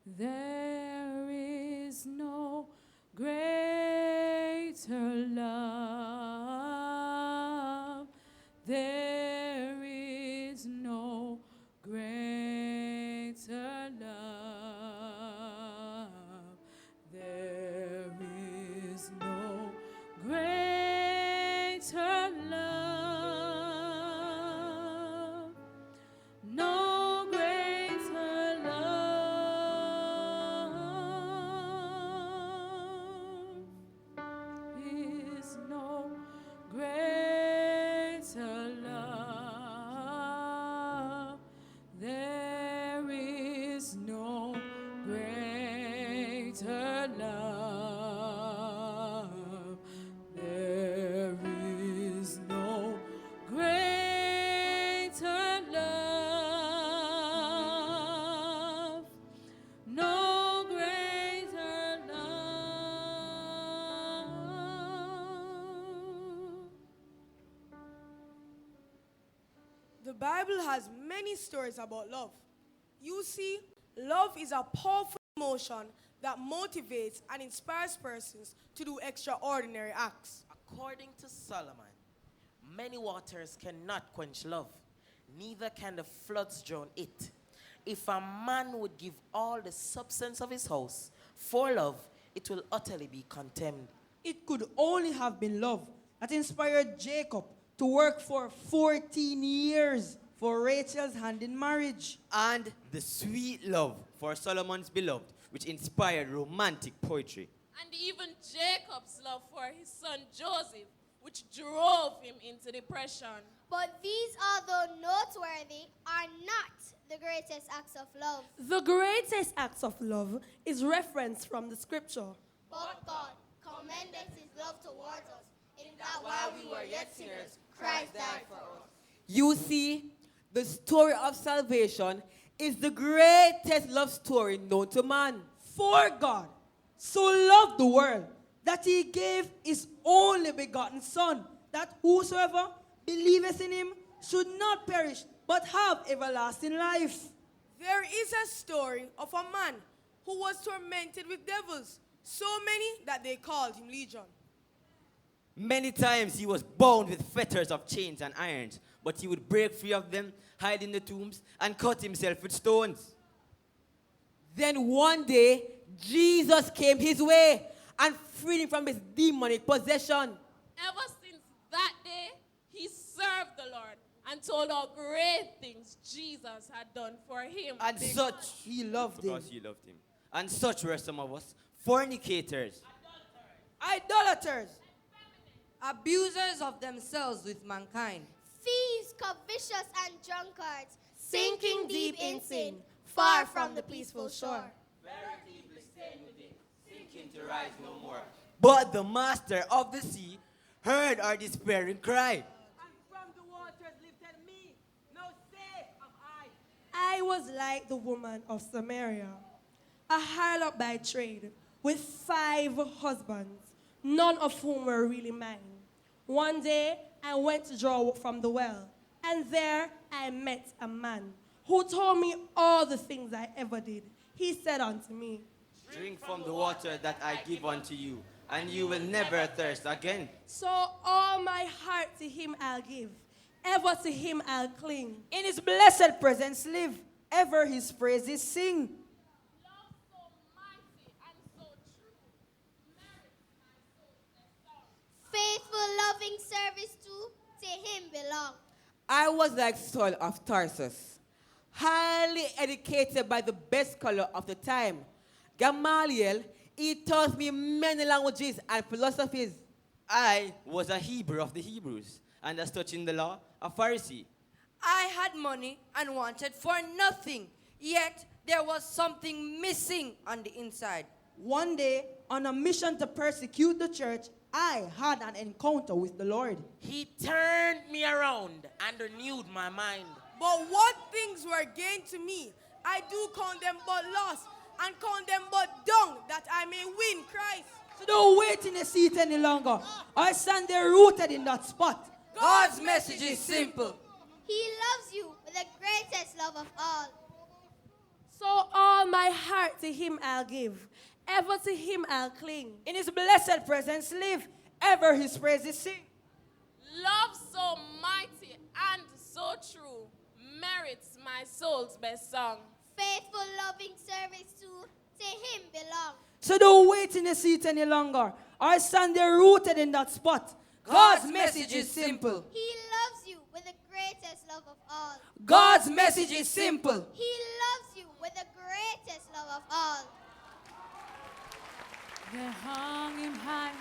There is no greater love. There is no greater love. There is no greater love. No greater love is no greater love. There is no greater love. There is no greater love. No greater love. The Bible has many stories about love. You see, love is a powerful emotion that motivates and inspires persons to do extraordinary acts. According to Solomon, many waters cannot quench love, neither can the floods drown it. If a man would give all the substance of his house for love, it will utterly be contemned. It could only have been love that inspired Jacob to work for 14 years for Rachel's hand in marriage. And the sweet love for Solomon's beloved, which inspired romantic poetry. And even Jacob's love for his son Joseph, which drove him into depression. But these, although noteworthy, are not the greatest acts of love. The greatest acts of love is referenced from the scripture. But God commended his love towards us, in that while we were yet sinners, Christ died for us. You see, the story of salvation is the greatest love story known to man. For God so loved the world that he gave his only begotten Son, that whosoever believeth in him should not perish, but have everlasting life. There is a story of a man who was tormented with devils, so many that they called him Legion. Many times he was bound with fetters of chains and irons, but he would break free of them, hide in the tombs, and cut himself with stones. Then one day, Jesus came his way and freed him from his demonic possession. Ever since that day, he served the Lord and told how great things Jesus had done for him. And such, He loved him. because he loved him. And such were some of us, fornicators, Idolaters, abusers of themselves with mankind, Thieves, covetous, and drunkards, sinking deep in sin, far from the peaceful shore. sinking to rise no more. But the master of the sea heard our despairing cry. and from the waters lifted me, no safe am I. I was like the woman of Samaria, a harlot by trade, with 5 husbands, none of whom were really mine. One day I went to draw from the well, and there I met a man who told me all the things I ever did. He said unto me, Drink from the water that I give unto you, and you will never thirst again. so all my heart to him I'll give, ever to him I'll cling. In his blessed presence live, ever his praises sing. Love so mighty and so true, merits my soul's song. Faithful, loving service too, to him belong. I was like Saul of Tarsus, highly educated by the best scholar of the time, Gamaliel. He taught me many languages and philosophies. I was a Hebrew of the Hebrews, and as touching the law, a Pharisee. I had money and wanted for nothing, yet there was something missing on the inside. One day, on a mission to persecute the church, I had an encounter with the Lord. He turned me around and renewed my mind. But what things were gained to me, I do count them but loss, and count them but dung, that I may win Christ. So don't wait in the seat any longer. I stand there rooted in that spot. God's message is simple. He loves you with the greatest love of all. So all my heart to him I'll give, ever to him I'll cling. In his blessed presence live, ever his praises sing. Love so mighty and so true merits my soul's best song. Faithful, loving service to him belong. So don't wait in the seat any longer, or stand there rooted in that spot. God's message is simple. He loves you with the greatest love of all. God's message is simple. He loves you with the greatest love of all. They hung him high